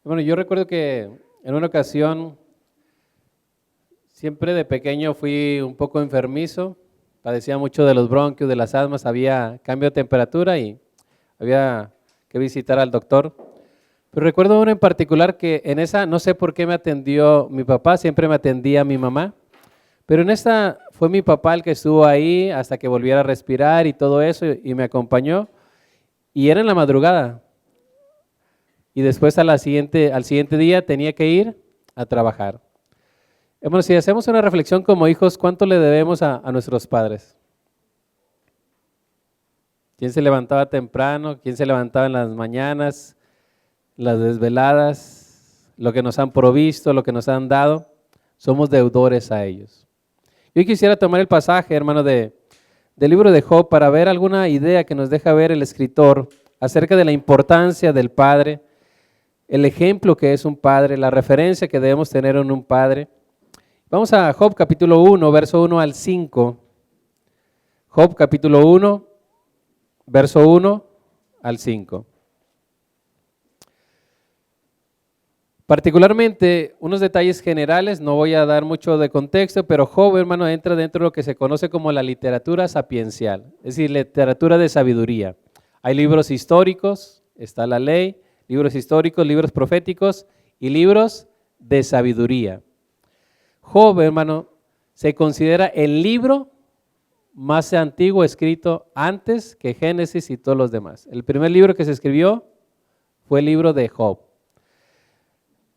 Bueno, yo recuerdo que en una ocasión, siempre de pequeño fui un poco enfermizo, padecía mucho de los bronquios, de las asmas, había cambio de temperatura y había que visitar al doctor. Pero recuerdo uno en particular que en esa, no sé por qué me atendió mi papá, siempre me atendía mi mamá, pero en esta fue mi papá el que estuvo ahí hasta que volviera a respirar y todo eso y me acompañó y era en la madrugada. Y después al siguiente día tenía que ir a trabajar. Bueno, si hacemos una reflexión como hijos, ¿cuánto le debemos a nuestros padres? ¿Quién se levantaba temprano? ¿Quién se levantaba en las mañanas, las desveladas? Lo que nos han provisto, lo que nos han dado, somos deudores a ellos. Yo quisiera tomar el pasaje, hermano, del libro de Job para ver alguna idea que nos deja ver el escritor acerca de la importancia del padre, el ejemplo que es un padre, la referencia que debemos tener en un padre. Vamos a Job capítulo 1, verso 1 al 5. Job capítulo 1, verso 1 al 5. Particularmente, unos detalles generales, no voy a dar mucho de contexto, pero Job, hermano, entra dentro de lo que se conoce como la literatura sapiencial, es decir, literatura de sabiduría. Hay libros históricos, está la ley, libros históricos, libros proféticos y libros de sabiduría. Job, hermano, se considera el libro más antiguo escrito antes que Génesis y todos los demás. El primer libro que se escribió fue el libro de Job.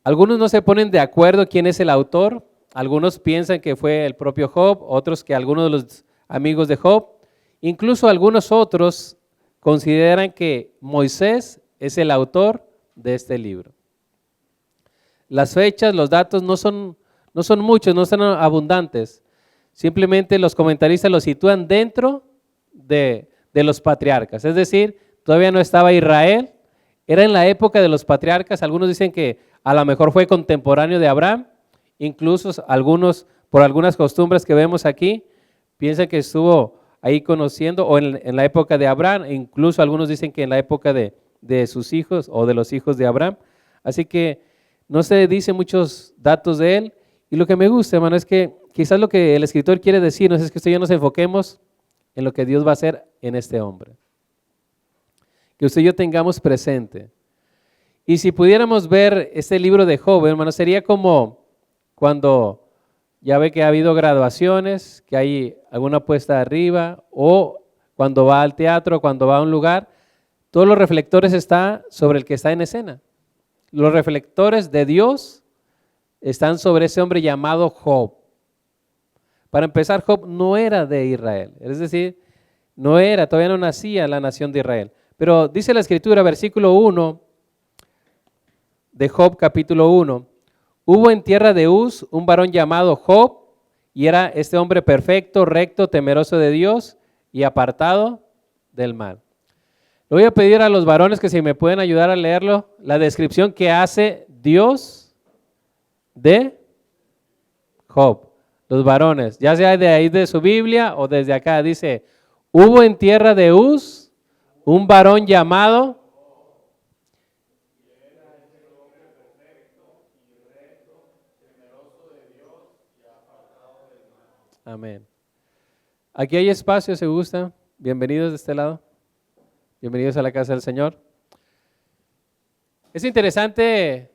Algunos no se ponen de acuerdo quién es el autor, algunos piensan que fue el propio Job, otros que algunos de los amigos de Job, incluso algunos otros consideran que Moisés es el autor de este libro. Las fechas, los datos no son muchos, no son abundantes, simplemente los comentaristas los sitúan dentro de los patriarcas, es decir, todavía no estaba Israel, era en la época de los patriarcas, algunos dicen que a lo mejor fue contemporáneo de Abraham, incluso algunos, por algunas costumbres que vemos aquí, piensan que estuvo ahí conociendo, o en la época de Abraham, incluso algunos dicen que en la época de sus hijos o de los hijos de Abraham. Así que no se dice muchos datos de él, y lo que me gusta, hermano, es que quizás lo que el escritor quiere decirnos es que usted y yo nos enfoquemos en lo que Dios va a hacer en este hombre. Que usted y yo tengamos presente. Y si pudiéramos ver este libro de Job, hermano, sería como cuando ya ve que ha habido graduaciones, que hay alguna puesta arriba, o cuando va al teatro, cuando va a un lugar, todos los reflectores están sobre el que está en escena. Los reflectores de Dios están sobre ese hombre llamado Job. Para empezar, Job no era de Israel, es decir, todavía no nacía la nación de Israel. Pero dice la Escritura, versículo 1 de Job capítulo 1, hubo en tierra de Uz un varón llamado Job, y era este hombre perfecto, recto, temeroso de Dios y apartado del mal. Le voy a pedir a los varones que si me pueden ayudar a leerlo, la descripción que hace Dios de Job. Los varones, ya sea de ahí de su Biblia o desde acá, dice, hubo en tierra de Uz un varón llamado Amén. Aquí hay espacio, si gusta. Bienvenidos de este lado. Bienvenidos a la casa del Señor. Es interesante,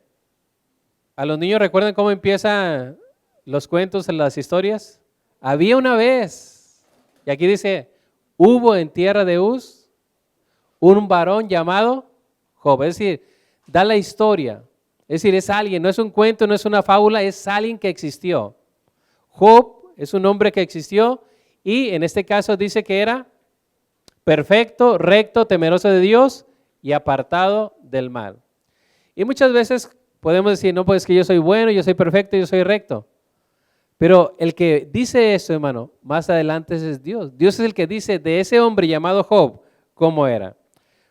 a los niños recuerdan cómo empiezan los cuentos, las historias. Había una vez, y aquí dice, hubo en tierra de Uz un varón llamado Job. Es decir, da la historia. Es decir, es alguien, no es un cuento, no es una fábula, es alguien que existió. Job es un hombre que existió y en este caso dice que era perfecto, recto, temeroso de Dios y apartado del mal. Y muchas veces podemos decir, no, pues que yo soy bueno, yo soy perfecto, yo soy recto. Pero el que dice eso, hermano, más adelante es Dios. Dios es el que dice de ese hombre llamado Job, cómo era.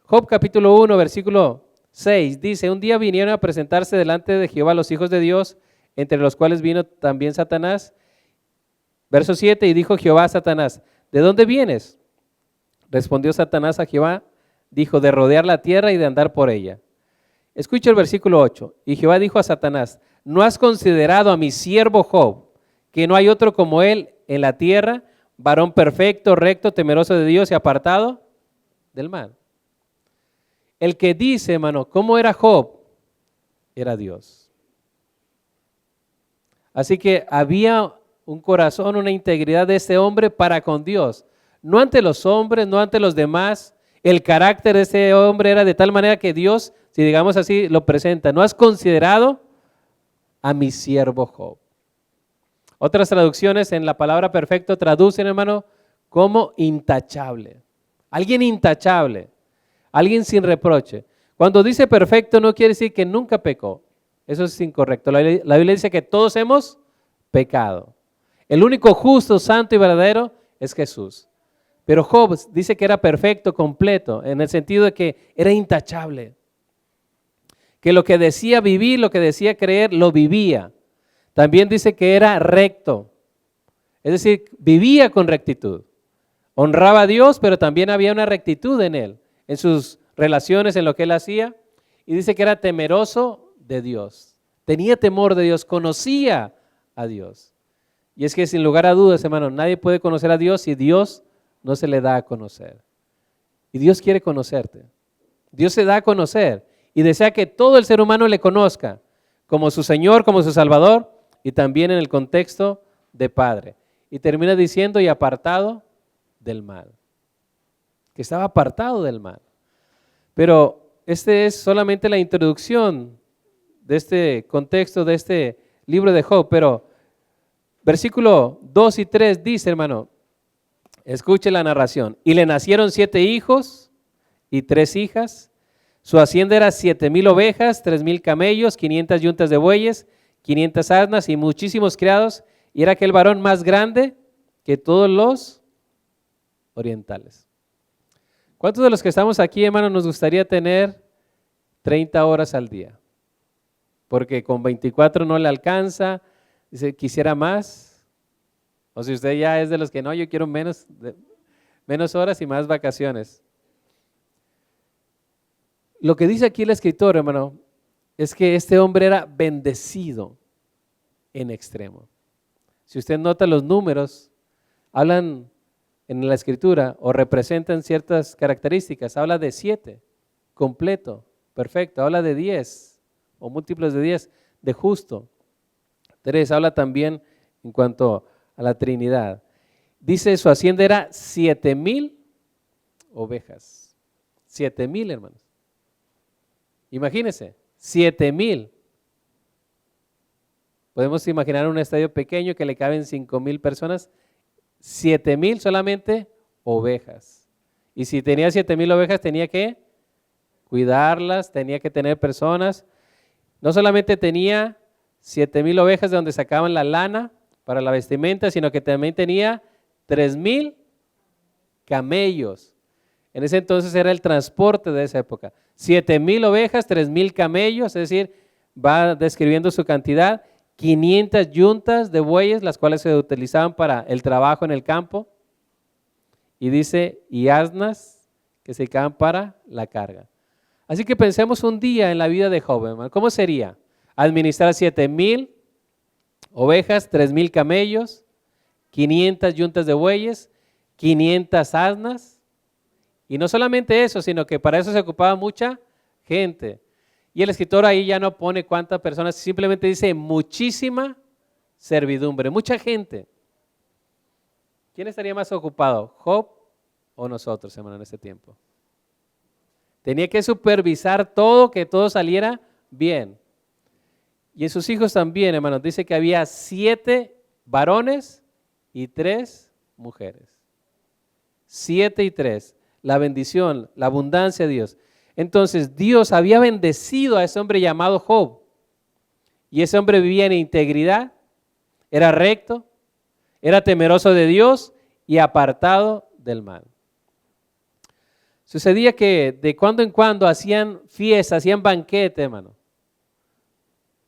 Job capítulo 1, versículo 6, dice, un día vinieron a presentarse delante de Jehová los hijos de Dios, entre los cuales vino también Satanás. Verso 7, y dijo Jehová a Satanás, ¿de dónde vienes? Respondió Satanás a Jehová, dijo, de rodear la tierra y de andar por ella. Escucha el versículo 8. Y Jehová dijo a Satanás, ¿no has considerado a mi siervo Job, que no hay otro como él en la tierra, varón perfecto, recto, temeroso de Dios y apartado del mal? El que dice, hermano, ¿cómo era Job? Era Dios. Así que había un corazón, una integridad de ese hombre para con Dios. No ante los hombres, no ante los demás. El carácter de ese hombre era de tal manera que Dios, si digamos así, lo presenta. ¿No has considerado a mi siervo Job? Otras traducciones en la palabra perfecto traducen, hermano, como intachable. Alguien intachable, alguien sin reproche. Cuando dice perfecto no quiere decir que nunca pecó. Eso es incorrecto. La Biblia dice que todos hemos pecado. El único justo, santo y verdadero es Jesús. Pero Job dice que era perfecto, completo, en el sentido de que era intachable. Que lo que decía vivir, lo que decía creer, lo vivía. También dice que era recto. Es decir, vivía con rectitud. Honraba a Dios, pero también había una rectitud en él, en sus relaciones, en lo que él hacía. Y dice que era temeroso de Dios. Tenía temor de Dios, conocía a Dios. Y es que sin lugar a dudas, hermano, nadie puede conocer a Dios si Dios no se le da a conocer. Y Dios quiere conocerte. Dios se da a conocer y desea que todo el ser humano le conozca como su Señor, como su Salvador y también en el contexto de Padre. Y termina diciendo y apartado del mal. Que estaba apartado del mal. Pero este es solamente la introducción de este contexto, de este libro de Job. Pero versículo 2 y 3 dice, hermano, escuche la narración. Y le nacieron 7 hijos y 3 hijas. Su hacienda era 7,000 ovejas, 3,000 camellos, 500 yuntas de bueyes, 500 asnas y muchísimos criados. Y era aquel varón más grande que todos los orientales. ¿Cuántos de los que estamos aquí, hermano, nos gustaría tener 30 horas al día? Porque con 24 no le alcanza, dice, quisiera más. O si usted ya es de los que no, yo quiero menos horas y más vacaciones. Lo que dice aquí el escritor, hermano, es que este hombre era bendecido en extremo. Si usted nota los números, hablan en la escritura o representan ciertas características. Habla de 7, completo, perfecto. Habla de 10 o múltiplos de 10, de justo. 3, habla también en cuanto a la Trinidad. Dice su hacienda era 7,000 ovejas. 7,000, hermanos. Imagínense, 7,000. Podemos imaginar un estadio pequeño que le caben 5,000 personas. 7,000 solamente ovejas. Y si tenía 7,000 ovejas, tenía que cuidarlas, tenía que tener personas. No solamente tenía 7,000 ovejas de donde sacaban la lana para la vestimenta, sino que también tenía 3,000 camellos. En ese entonces era el transporte de esa época. 7,000 ovejas, 3,000 camellos, es decir, va describiendo su cantidad. 500 yuntas de bueyes, las cuales se utilizaban para el trabajo en el campo. Y dice, y asnas que se dedicaban para la carga. Así que pensemos un día en la vida de Job, hermano. ¿Cómo sería? Administrar 7,000 ovejas, 3,000 camellos, 500 yuntas de bueyes, 500 asnas. Y no solamente eso, sino que para eso se ocupaba mucha gente. Y el escritor ahí ya no pone cuántas personas, simplemente dice muchísima servidumbre, mucha gente. ¿Quién estaría más ocupado, Job o nosotros, hermano, en ese tiempo? Tenía que supervisar todo, que todo saliera bien. Y en sus hijos también, hermanos, dice que había 7 varones y 3 mujeres. 7 y 3, la bendición, la abundancia de Dios. Entonces Dios había bendecido a ese hombre llamado Job. Y ese hombre vivía en integridad, era recto, era temeroso de Dios y apartado del mal. Sucedía que de cuando en cuando hacían fiestas, hacían banquete, hermano.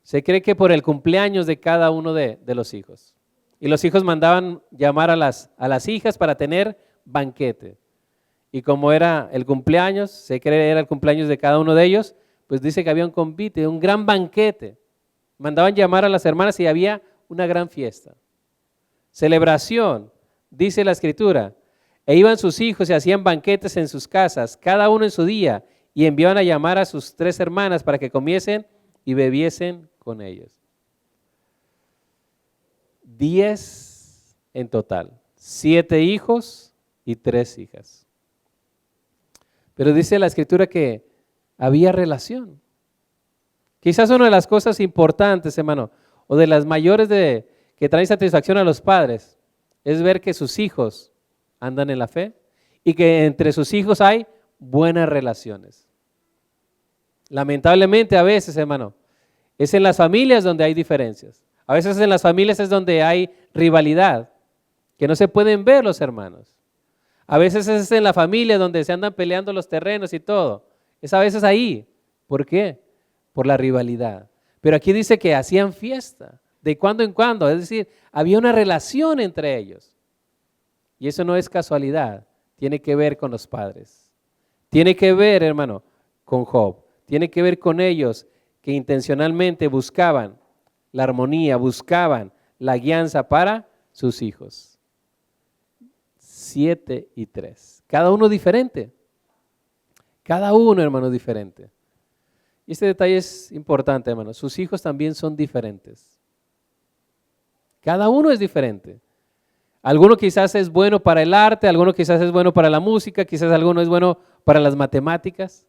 Se cree que por el cumpleaños de cada uno de los hijos. Y los hijos mandaban llamar a las hijas para tener banquete. Y como era el cumpleaños, se cree era el cumpleaños de cada uno de ellos, pues dice que había un convite, un gran banquete. Mandaban llamar a las hermanas y había una gran fiesta. Celebración, dice la Escritura, e iban sus hijos y hacían banquetes en sus casas, cada uno en su día, y enviaban a llamar a sus 3 hermanas para que comiesen y bebiesen con ellos. 10 en total, 7 hijos y 3 hijas. Pero dice la Escritura que había relación. Quizás una de las cosas importantes, hermano, o de las mayores que traen satisfacción a los padres, es ver que sus hijos andan en la fe y que entre sus hijos hay buenas relaciones. Lamentablemente a veces, hermano, es en las familias donde hay diferencias. A veces en las familias es donde hay rivalidad, que no se pueden ver los hermanos. A veces es en la familia donde se andan peleando los terrenos y todo. Es a veces ahí. ¿Por qué? Por la rivalidad. Pero aquí dice que hacían fiesta, de cuando en cuando, es decir, había una relación entre ellos. Y eso no es casualidad, tiene que ver con los padres. Tiene que ver, hermano, con Job. Tiene que ver con ellos que intencionalmente buscaban la armonía, buscaban la guianza para sus hijos. 7 y 3. Cada uno diferente. Cada uno, hermano, diferente. Y este detalle es importante, hermano. Sus hijos también son diferentes. Cada uno es diferente. Alguno quizás es bueno para el arte, alguno quizás es bueno para la música, quizás alguno es bueno para las matemáticas.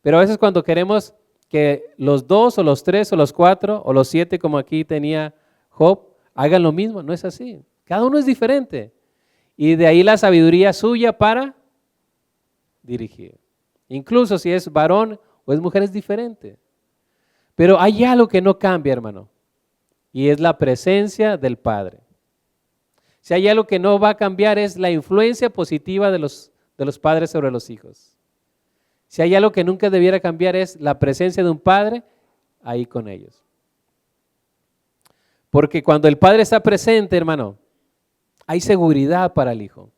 Pero a veces cuando queremos que los 2 o los 3 o los 4 o los 7, como aquí tenía Job, hagan lo mismo, no es así. Cada uno es diferente. Y de ahí la sabiduría suya para dirigir. Incluso si es varón o es mujer es diferente. Pero hay algo que no cambia, hermano, y es la presencia del Padre. Si hay algo que no va a cambiar es la influencia positiva de los padres sobre los hijos. Si hay algo que nunca debiera cambiar es la presencia de un padre ahí con ellos. Porque cuando el padre está presente, hermano, hay seguridad para el hijo.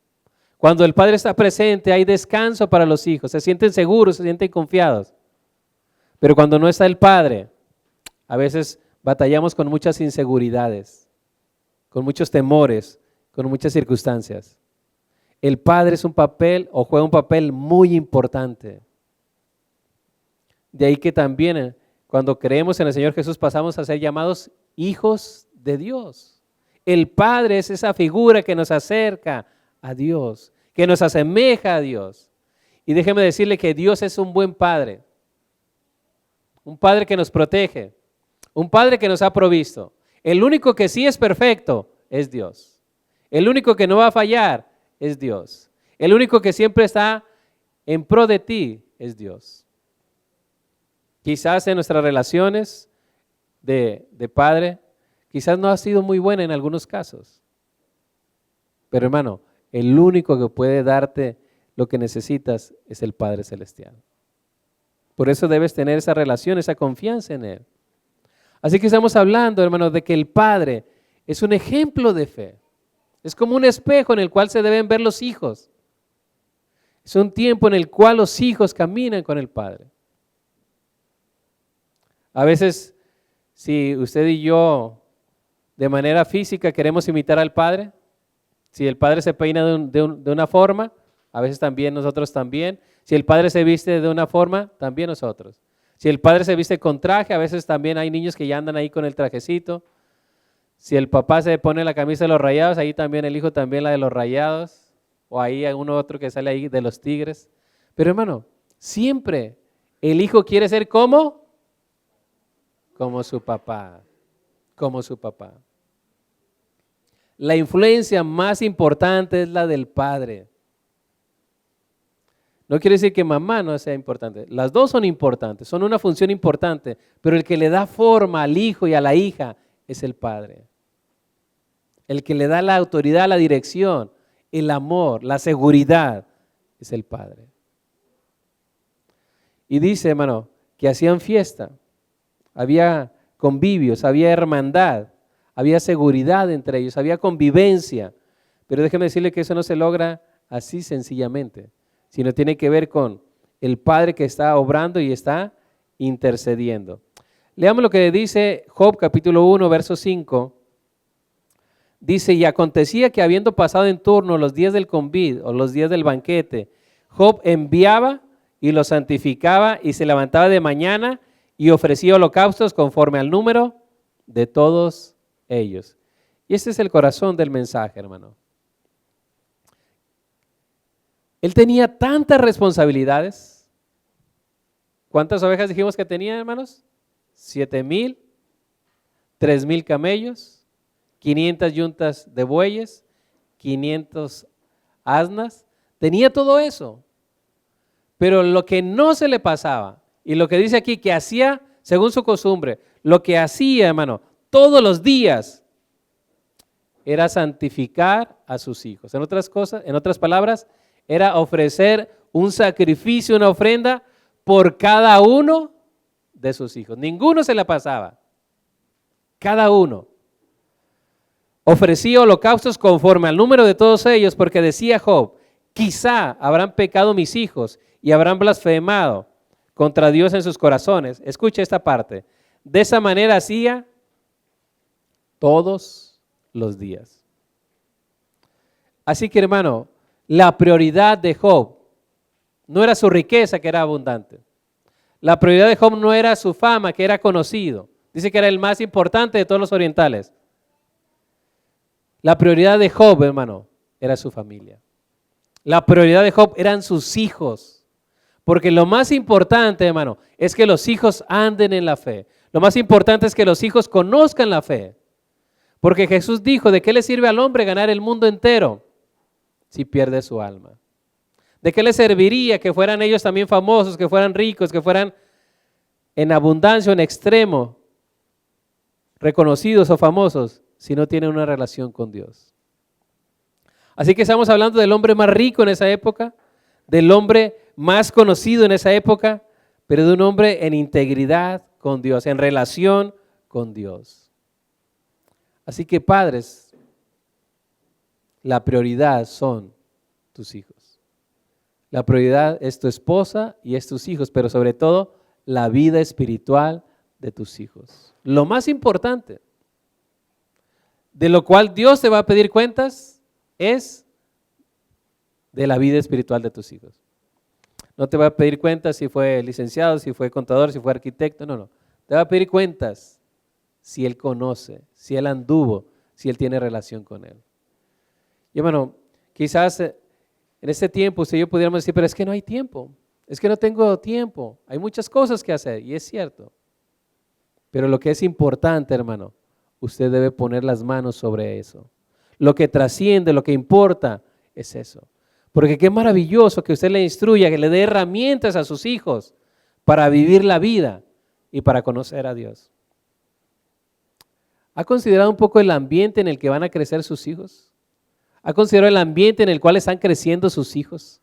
Cuando el padre está presente, hay descanso para los hijos. Se sienten seguros, se sienten confiados. Pero cuando no está el padre, a veces batallamos con muchas inseguridades, con muchos temores, con muchas circunstancias. El padre es un papel o juega un papel muy importante. De ahí que también cuando creemos en el Señor Jesús pasamos a ser llamados hijos de Dios. El Padre es esa figura que nos acerca a Dios, que nos asemeja a Dios. Y déjeme decirle que Dios es un buen Padre. Un Padre que nos protege, un Padre que nos ha provisto. El único que sí es perfecto es Dios. El único que no va a fallar es Dios. El único que siempre está en pro de ti es Dios. Quizás en nuestras relaciones de padre, quizás no ha sido muy buena en algunos casos. Pero hermano, el único que puede darte lo que necesitas es el Padre Celestial. Por eso debes tener esa relación, esa confianza en Él. Así que estamos hablando, hermano, de que el Padre es un ejemplo de fe. Es como un espejo en el cual se deben ver los hijos. Es un tiempo en el cual los hijos caminan con el Padre. A veces, si usted y yo de manera física queremos imitar al Padre, si el Padre se peina de una forma, a veces también nosotros también. Si el Padre se viste de una forma, también nosotros. Si el Padre se viste con traje, a veces también hay niños que ya andan ahí con el trajecito. Si el papá se pone la camisa de los Rayados, ahí también el hijo también la de los Rayados. O ahí hay uno otro que sale ahí de los Tigres. Pero hermano, siempre el hijo quiere ser como su papá, como su papá. La influencia más importante es la del padre. No quiere decir que mamá no sea importante, las dos son importantes, son una función importante, pero el que le da forma al hijo y a la hija es el padre. El que le da la autoridad, la dirección, el amor, la seguridad, es el padre. Y dice, hermano, que hacían fiesta. Había convivios, había hermandad, había seguridad entre ellos, había convivencia. Pero déjeme decirle que eso no se logra así sencillamente, sino tiene que ver con el Padre que está obrando y está intercediendo. Leamos lo que dice Job capítulo 1, verso 5. Dice, y acontecía que habiendo pasado en turno los días del convite o los días del banquete, Job enviaba y los santificaba y se levantaba de mañana y ofrecía holocaustos conforme al número de todos ellos. Y este es el corazón del mensaje, hermano. Él tenía tantas responsabilidades. ¿Cuántas ovejas dijimos que tenía, hermanos? 7,000, 3,000 camellos, 500 yuntas de bueyes, 500 asnas. Tenía todo eso. Pero lo que no se le pasaba, y lo que dice aquí que hacía según su costumbre, lo que hacía, hermano, todos los días, era santificar a sus hijos. En otras palabras, era ofrecer un sacrificio, una ofrenda por cada uno de sus hijos. Ninguno se le pasaba. Cada uno. Ofrecía holocaustos conforme al número de todos ellos, porque decía Job, quizá habrán pecado mis hijos y habrán blasfemado contra Dios en sus corazones. Escucha esta parte. De esa manera hacía todos los días. Así que, hermano, la prioridad de Job no era su riqueza, que era abundante. La prioridad de Job no era su fama, que era conocido. Dice que era el más importante de todos los orientales. La prioridad de Job, hermano, era su familia. La prioridad de Job eran sus hijos. Porque lo más importante, hermano, es que los hijos anden en la fe. Lo más importante es que los hijos conozcan la fe. Porque Jesús dijo, ¿de qué le sirve al hombre ganar el mundo entero si pierde su alma? ¿De qué le serviría que fueran ellos también famosos, que fueran ricos, que fueran en abundancia o en extremo, reconocidos o famosos, si no tienen una relación con Dios? Así que estamos hablando del hombre más rico en esa época, del hombre más conocido en esa época, pero de un hombre en integridad con Dios, en relación con Dios. Así que, padres, la prioridad son tus hijos. La prioridad es tu esposa y es tus hijos, pero sobre todo la vida espiritual de tus hijos. Lo más importante, de lo cual Dios te va a pedir cuentas, es de la vida espiritual de tus hijos. No te va a pedir cuentas si fue licenciado, si fue contador, si fue arquitecto, no. Te va a pedir cuentas si él conoce, si él anduvo, si él tiene relación con él. Y hermano, quizás en este tiempo usted y yo pudiéramos decir, pero es que no hay tiempo, es que no tengo tiempo, hay muchas cosas que hacer, y es cierto. Pero lo que es importante, hermano, usted debe poner las manos sobre eso. Lo que trasciende, lo que importa es eso. Porque qué maravilloso que usted le instruya, que le dé herramientas a sus hijos para vivir la vida y para conocer a Dios. ¿Ha considerado un poco el ambiente en el que van a crecer sus hijos? ¿Ha considerado el ambiente en el cual están creciendo sus hijos?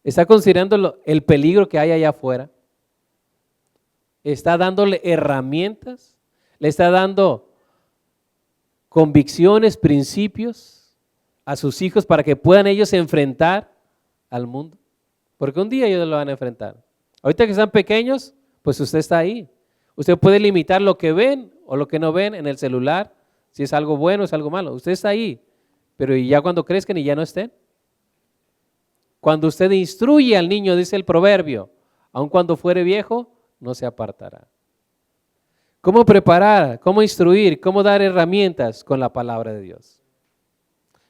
¿Está considerando el peligro que hay allá afuera? ¿Está dándole herramientas? ¿Le está dando convicciones, principios a sus hijos para que puedan ellos enfrentar al mundo? Porque un día ellos lo van a enfrentar. Ahorita que están pequeños, pues usted está ahí. Usted puede limitar lo que ven o lo que no ven en el celular, si es algo bueno o es algo malo. Usted está ahí, pero ¿y ya cuando crezcan y ya no estén? Cuando usted instruye al niño, dice el proverbio, aun cuando fuere viejo, no se apartará. ¿Cómo preparar? ¿Cómo instruir? ¿Cómo dar herramientas? Con la palabra de Dios.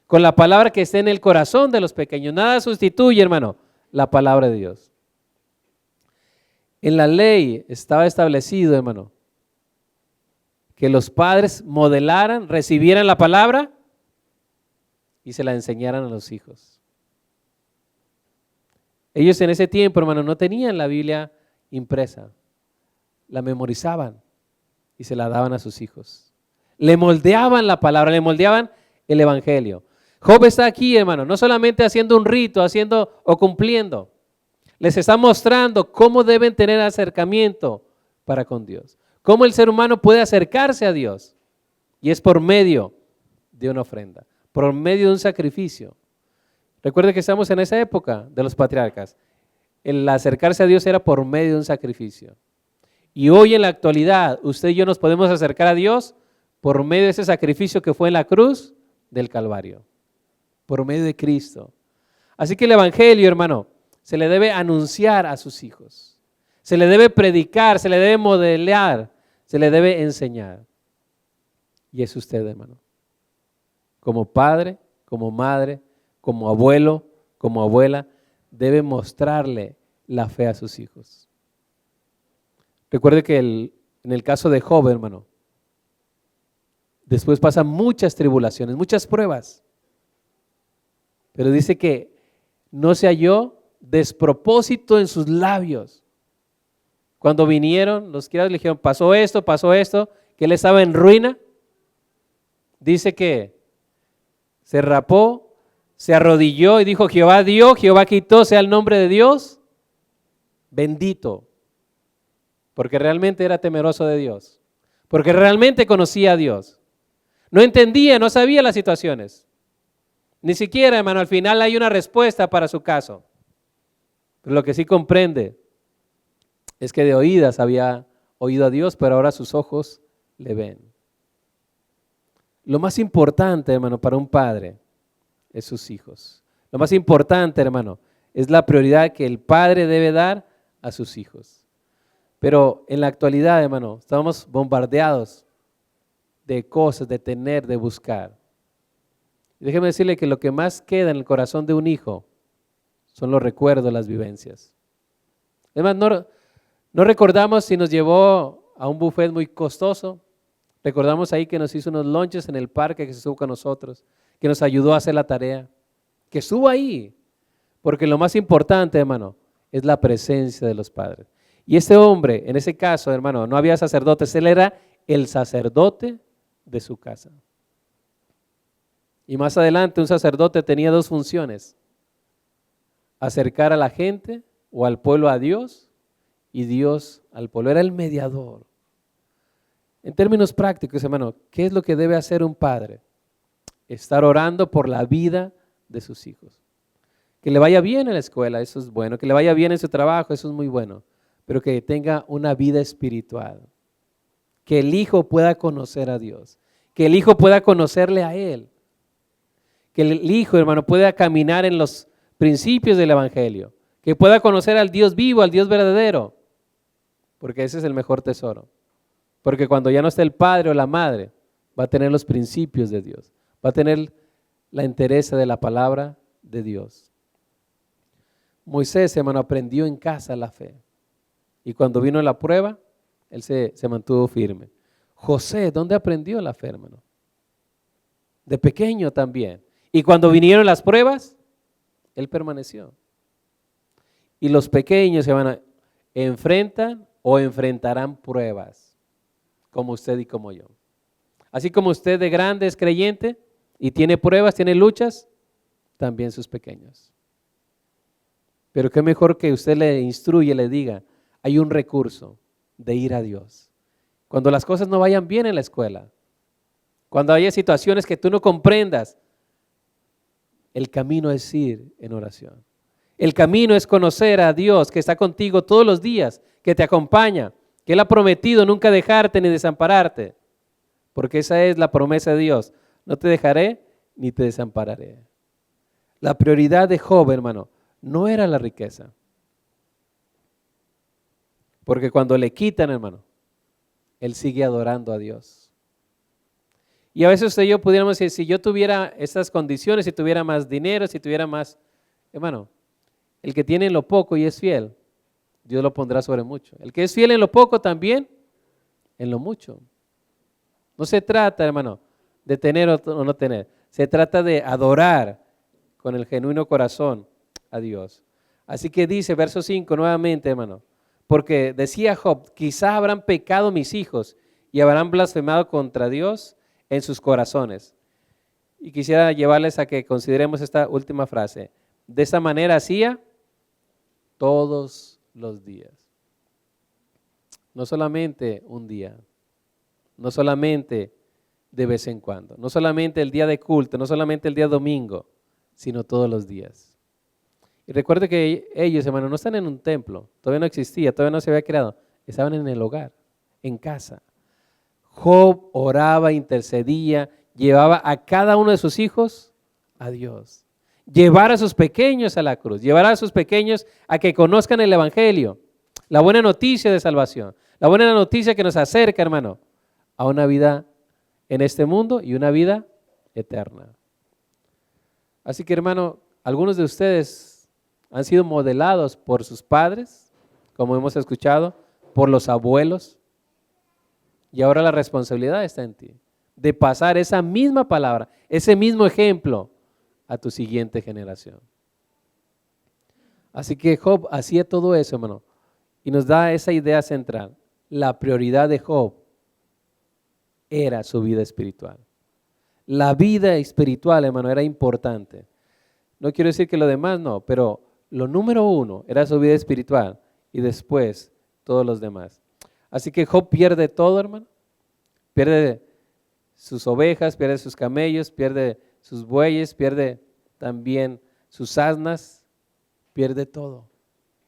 Con la palabra que esté en el corazón de los pequeños. Nada sustituye, hermano, la palabra de Dios. En la ley estaba establecido, hermano, que los padres modelaran, recibieran la palabra y se la enseñaran a los hijos. Ellos en ese tiempo, hermano, no tenían la Biblia impresa, la memorizaban y se la daban a sus hijos. Le moldeaban la palabra, le moldeaban el evangelio. Job está aquí, hermano, no solamente haciendo un rito, haciendo o cumpliendo. Les está mostrando cómo deben tener acercamiento para con Dios. Cómo el ser humano puede acercarse a Dios. Y es por medio de una ofrenda, por medio de un sacrificio. Recuerde que estamos en esa época de los patriarcas. El acercarse a Dios era por medio de un sacrificio. Y hoy en la actualidad, usted y yo nos podemos acercar a Dios por medio de ese sacrificio que fue en la cruz del Calvario, por medio de Cristo. Así que el Evangelio, hermano, se le debe anunciar a sus hijos, se le debe predicar, se le debe modelar, se le debe enseñar. Y es usted, hermano, como padre, como madre, como abuelo, como abuela, debe mostrarle la fe a sus hijos. Recuerde que en el caso de Job, hermano, después pasan muchas tribulaciones, muchas pruebas, pero dice que no se halló despropósito en sus labios. Cuando vinieron, los criados le dijeron, pasó esto, que él estaba en ruina. Dice que se rapó, se arrodilló y dijo, Jehová dio, Jehová quitó, sea el nombre de Dios bendito. Porque realmente era temeroso de Dios, porque realmente conocía a Dios. No entendía, no sabía las situaciones. Ni siquiera, hermano, al final hay una respuesta para su caso. Pero lo que sí comprende es que de oídas había oído a Dios, pero ahora sus ojos le ven. Lo más importante, hermano, para un padre es sus hijos. Lo más importante, hermano, es la prioridad que el padre debe dar a sus hijos. Pero en la actualidad, hermano, estamos bombardeados de cosas, de tener, de buscar. Déjeme decirle que lo que más queda en el corazón de un hijo son los recuerdos, las vivencias. Además, no recordamos si nos llevó a un buffet muy costoso. Recordamos ahí que nos hizo unos lunches en el parque, que se estuvo con nosotros, que nos ayudó a hacer la tarea, que estuvo ahí. Porque lo más importante, hermano, es la presencia de los padres. Y este hombre, en ese caso, hermano, no había sacerdotes, él era el sacerdote de su casa. Y más adelante un sacerdote tenía dos funciones: acercar a la gente o al pueblo a Dios y Dios al pueblo. Era el mediador. En términos prácticos, hermano, ¿qué es lo que debe hacer un padre? Estar orando por la vida de sus hijos. Que le vaya bien en la escuela, eso es bueno. Que le vaya bien en su trabajo, eso es muy bueno. Pero que tenga una vida espiritual. Que el hijo pueda conocer a Dios. Que el hijo pueda conocerle a Él. Que el hijo, hermano, pueda caminar en los principios del Evangelio. Que pueda conocer al Dios vivo, al Dios verdadero. Porque ese es el mejor tesoro. Porque cuando ya no esté el padre o la madre, va a tener los principios de Dios. Va a tener la entereza de la palabra de Dios. Moisés, hermano, aprendió en casa la fe. Y cuando vino la prueba, él se mantuvo firme. José, ¿dónde aprendió la fe, hermano? De pequeño también. Y cuando vinieron las pruebas, él permaneció. Y los pequeños, hermano, enfrentan o enfrentarán pruebas, como usted y como yo. Así como usted de grande es creyente y tiene pruebas, tiene luchas, también sus pequeños. Pero qué mejor que usted le instruya, le diga, hay un recurso de ir a Dios. Cuando las cosas no vayan bien en la escuela, cuando haya situaciones que tú no comprendas, el camino es ir en oración. El camino es conocer a Dios que está contigo todos los días, que te acompaña, que Él ha prometido nunca dejarte ni desampararte, porque esa es la promesa de Dios. No te dejaré ni te desampararé. La prioridad de Job, hermano, no era la riqueza. Porque cuando le quitan, hermano, él sigue adorando a Dios. Y a veces usted y yo pudiéramos decir, si yo tuviera estas condiciones, si tuviera más dinero, si tuviera más, hermano, el que tiene en lo poco y es fiel, Dios lo pondrá sobre mucho. El que es fiel en lo poco también, en lo mucho. No se trata, hermano, de tener o no tener. Se trata de adorar con el genuino corazón a Dios. Así que dice, verso 5 nuevamente, hermano, porque decía Job, quizá habrán pecado mis hijos y habrán blasfemado contra Dios en sus corazones. Y quisiera llevarles a que consideremos esta última frase. De esa manera hacía todos los días. No solamente un día, no solamente de vez en cuando, no solamente el día de culto, no solamente el día domingo, sino todos los días. Y recuerde que ellos, hermano, no están en un templo, todavía no existía, todavía no se había creado, estaban en el hogar, en casa. Job oraba, intercedía, llevaba a cada uno de sus hijos a Dios. Llevar a sus pequeños a la cruz, llevar a sus pequeños a que conozcan el evangelio, la buena noticia de salvación, la buena noticia que nos acerca, hermano, a una vida en este mundo y una vida eterna. Así que, hermano, algunos de ustedes han sido modelados por sus padres, como hemos escuchado, por los abuelos, y ahora la responsabilidad está en ti, de pasar esa misma palabra, ese mismo ejemplo a tu siguiente generación. Así que Job hacía todo eso, hermano, y nos da esa idea central. La prioridad de Job era su vida espiritual. La vida espiritual, hermano, era importante. No quiero decir que lo demás no, pero lo número uno era su vida espiritual y después todos los demás. Así que Job pierde todo, hermano. Pierde sus ovejas, pierde sus camellos, pierde sus bueyes, pierde también sus asnas, pierde todo.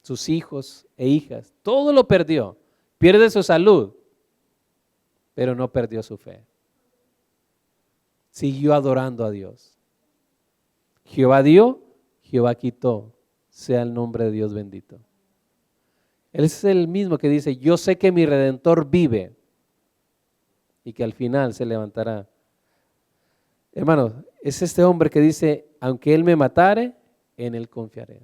Sus hijos e hijas, todo lo perdió. Pierde su salud, pero no perdió su fe. Siguió adorando a Dios. Jehová dio, Jehová quitó, sea el nombre de Dios bendito. Él es el mismo que dice, yo sé que mi Redentor vive y que al final se levantará. Hermano, es este hombre que dice, aunque Él me matare, en Él confiaré.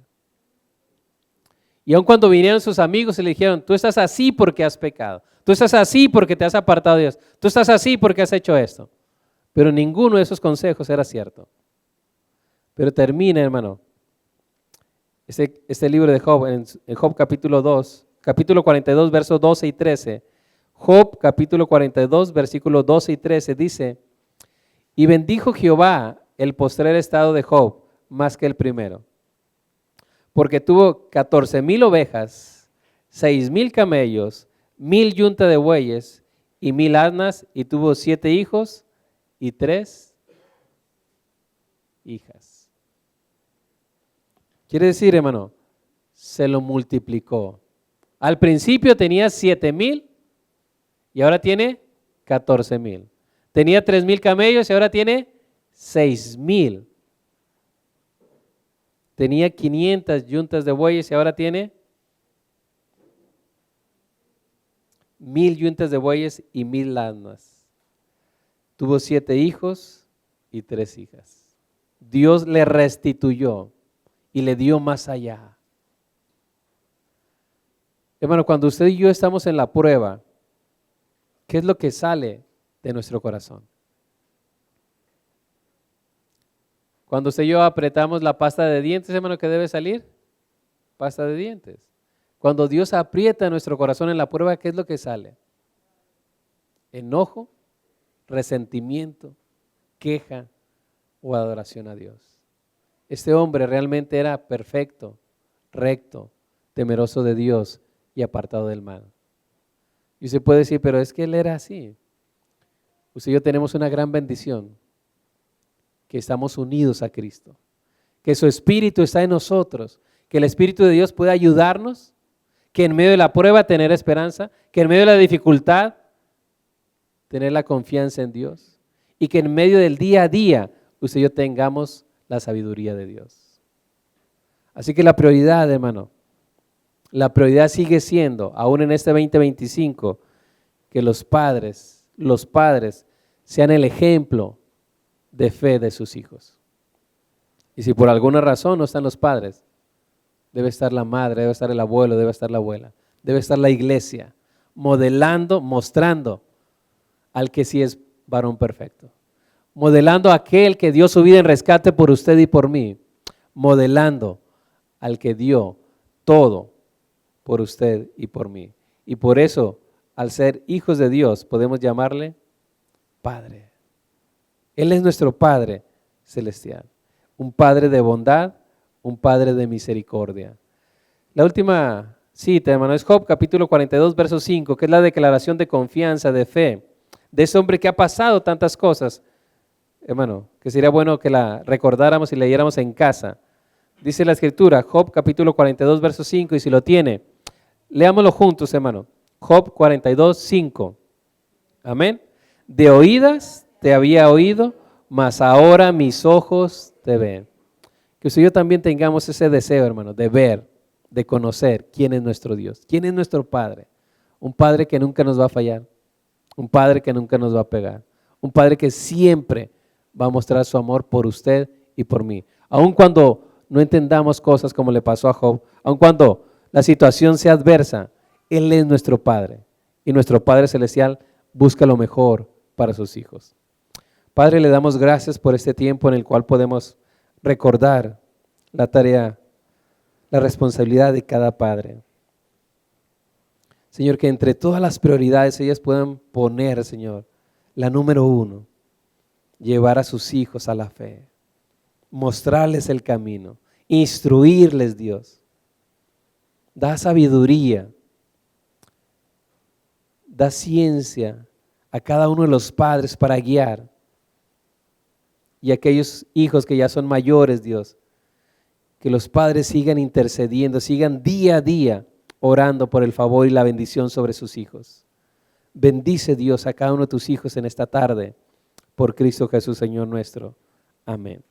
Y aun cuando vinieron sus amigos y le dijeron, tú estás así porque has pecado, tú estás así porque te has apartado de Dios, tú estás así porque has hecho esto. Pero ninguno de esos consejos era cierto. Pero termina, hermano, este libro de Job, en Job capítulo 2, capítulo 42, versos 12 y 13. Job capítulo 42, versículos 12 y 13 dice, y bendijo Jehová el postrer estado de Job más que el primero, porque tuvo 14,000 ovejas, 6,000 camellos, 1,000 yuntas de bueyes y 1,000 asnas, y tuvo 7 hijos y 3 hijas. Quiere decir, hermano, se lo multiplicó. Al principio tenía 7,000 y ahora tiene 14,000. Tenía 3,000 camellos y ahora tiene 6,000. Tenía 500 yuntas de bueyes y ahora tiene 1,000 yuntas de bueyes y 1,000 asnas. Tuvo 7 hijos y 3 hijas. Dios le restituyó y le dio más allá. Hermano, cuando usted y yo estamos en la prueba, ¿qué es lo que sale de nuestro corazón? Cuando usted y yo apretamos la pasta de dientes, hermano, ¿qué debe salir? Pasta de dientes. Cuando Dios aprieta nuestro corazón en la prueba, ¿qué es lo que sale? Enojo, resentimiento, queja o adoración a Dios. Este hombre realmente era perfecto, recto, temeroso de Dios y apartado del mal. Y usted puede decir, pero es que él era así. Usted y yo tenemos una gran bendición, que estamos unidos a Cristo, que su Espíritu está en nosotros, que el Espíritu de Dios puede ayudarnos, que en medio de la prueba tener esperanza, que en medio de la dificultad tener la confianza en Dios y que en medio del día a día usted y yo tengamos la sabiduría de Dios. Así que la prioridad, hermano, la prioridad sigue siendo, aún en este 2025, que los padres sean el ejemplo de fe de sus hijos. Y si por alguna razón no están los padres, debe estar la madre, debe estar el abuelo, debe estar la abuela, debe estar la iglesia, modelando, mostrando al que sí es varón perfecto, modelando a aquel que dio su vida en rescate por usted y por mí, modelando al que dio todo por usted y por mí. Y por eso, al ser hijos de Dios, podemos llamarle Padre. Él es nuestro Padre celestial, un Padre de bondad, un Padre de misericordia. La última cita, hermano, es Job capítulo 42, verso 5, que es la declaración de confianza, de fe, de ese hombre que ha pasado tantas cosas, hermano, que sería bueno que la recordáramos y leyéramos en casa. Dice la Escritura, Job capítulo 42, verso 5, y si lo tiene, leámoslo juntos, hermano. Job 42:5. Amén. De oídas te había oído, mas ahora mis ojos te ven. Que usted y yo también tengamos ese deseo, hermano, de ver, de conocer quién es nuestro Dios, quién es nuestro Padre. Un Padre que nunca nos va a fallar, un Padre que nunca nos va a pegar, un Padre que siempre va a mostrar su amor por usted y por mí. Aun cuando no entendamos cosas como le pasó a Job, aun cuando la situación sea adversa, Él es nuestro Padre y nuestro Padre Celestial busca lo mejor para sus hijos. Padre, le damos gracias por este tiempo en el cual podemos recordar la tarea, la responsabilidad de cada padre. Señor, que entre todas las prioridades ellas puedan poner, Señor, la número 1, llevar a sus hijos a la fe, mostrarles el camino, instruirles, Dios. Da sabiduría, da ciencia a cada uno de los padres para guiar. Y aquellos hijos que ya son mayores, Dios, que los padres sigan intercediendo, sigan día a día orando por el favor y la bendición sobre sus hijos. Bendice, Dios, a cada uno de tus hijos en esta tarde, por Cristo Jesús, Señor nuestro. Amén.